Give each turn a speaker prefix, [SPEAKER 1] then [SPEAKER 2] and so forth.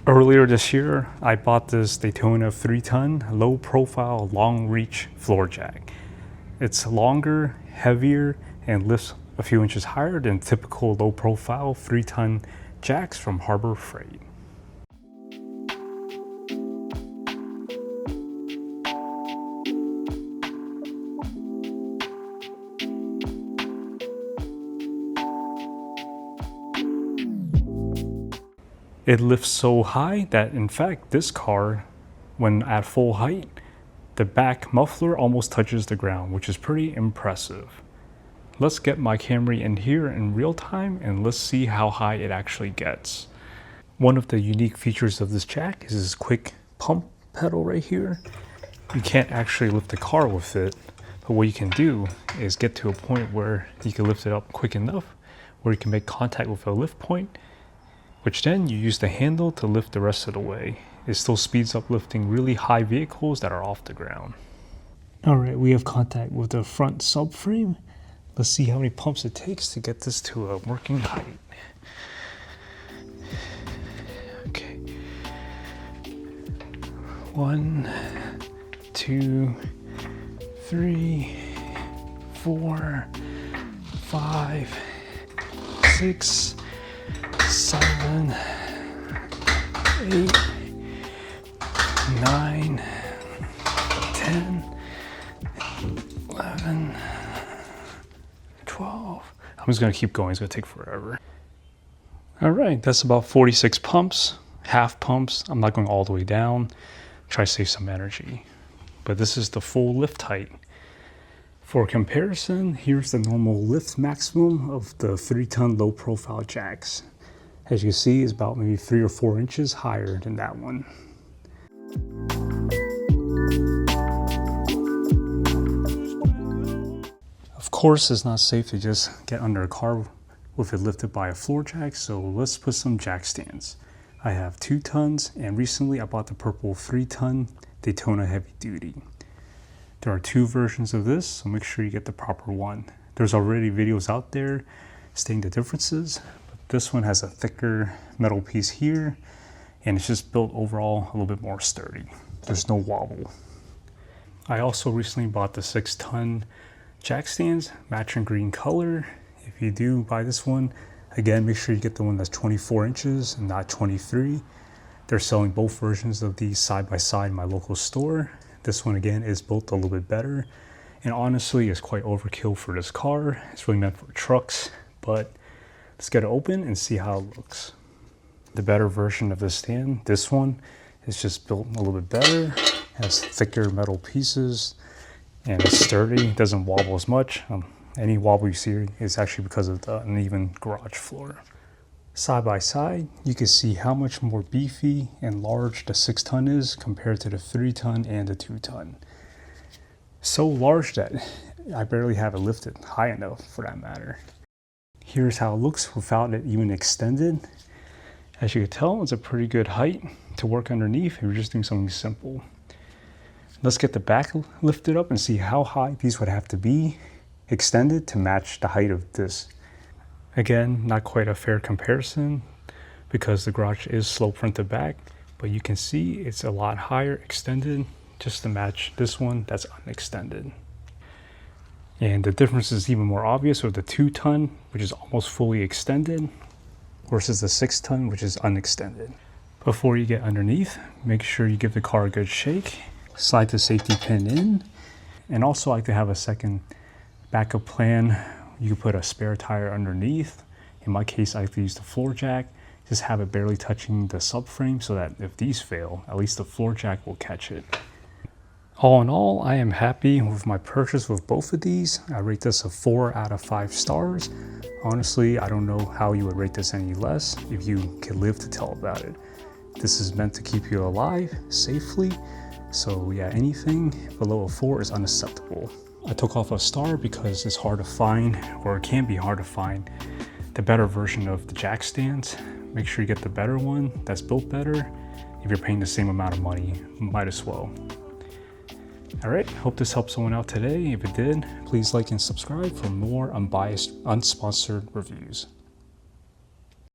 [SPEAKER 1] Earlier this year, I bought this Daytona 3-ton low-profile, long-reach floor jack. It's longer, heavier, and lifts a few inches higher than typical low-profile 3-ton jacks from Harbor Freight. It lifts so high that, in fact, this car, when at full height, the back muffler almost touches the ground, which is pretty impressive. Let's get my Camry in here in real time and let's see how high it actually gets. One of the unique features of this jack is this quick pump pedal right here. You can't actually lift the car with it, but what you can do is get to a point where you can lift it up quick enough where you can make contact with a lift point, which then you use the handle to lift the rest of the way. It still speeds up lifting really high vehicles that are off the ground. All right, we have contact with the front subframe. Let's see how many pumps it takes to get this to a working height. Okay. 1, 2, 3, 4, 5, 6, 7, 8, 9, 10, 11, 12. I'm just gonna keep going, it's gonna take forever. All right, that's about 46 pumps, half pumps. I'm not going all the way down, try to save some energy. But this is the full lift height. For comparison, here's the normal lift maximum of the 3-ton low profile jacks. As you see, it's about maybe 3 or 4 inches higher than that one. Of course, it's not safe to just get under a car with it lifted by a floor jack, so let's put some jack stands. I have 2 tons, and recently I bought the purple 3-ton Daytona heavy duty. There are 2 versions of this, so make sure you get the proper one. There's already videos out there stating the differences. This one has a thicker metal piece here, and it's just built overall a little bit more sturdy. There's no wobble. I also recently bought the 6-ton jack stands, matching green color. If you do buy this one, again, make sure you get the one that's 24 inches and not 23. They're selling both versions of these side by side in my local store. This one, again, is built a little bit better, and honestly, it's quite overkill for this car. It's really meant for trucks, but let's get it open and see how it looks. The better version of the stand, this one, is just built a little bit better, has thicker metal pieces, and it's sturdy, it doesn't wobble as much. Any wobble you see is actually because of the uneven garage floor. Side by side, you can see how much more beefy and large the 6-ton is compared to the 3-ton and the 2-ton. So large that I barely have it lifted high enough for that matter. Here's how it looks without it even extended. As you can tell, it's a pretty good height to work underneath if you're just doing something simple. Let's get the back lifted up and see how high these would have to be extended to match the height of this. Again, not quite a fair comparison because the garage is sloped front to back, but you can see it's a lot higher extended just to match this one that's unextended. And the difference is even more obvious with the 2-ton, which is almost fully extended, versus the 6-ton, which is unextended. Before you get underneath, make sure you give the car a good shake, slide the safety pin in, and also I like to have a second backup plan. You can put a spare tire underneath. In my case, I like to use the floor jack, just have it barely touching the subframe so that if these fail, at least the floor jack will catch it. All in all, I am happy with my purchase with both of these. I rate this a 4 out of 5 stars. Honestly, I don't know how you would rate this any less if you could live to tell about it. This is meant to keep you alive safely. So yeah, anything below a 4 is unacceptable. I took off a star because it's hard to find, or it can be hard to find, the better version of the jack stands. Make sure you get the better one that's built better. If you're paying the same amount of money, might as well. All right, hope this helped someone out today. If it did, please like and subscribe for more unbiased, unsponsored reviews.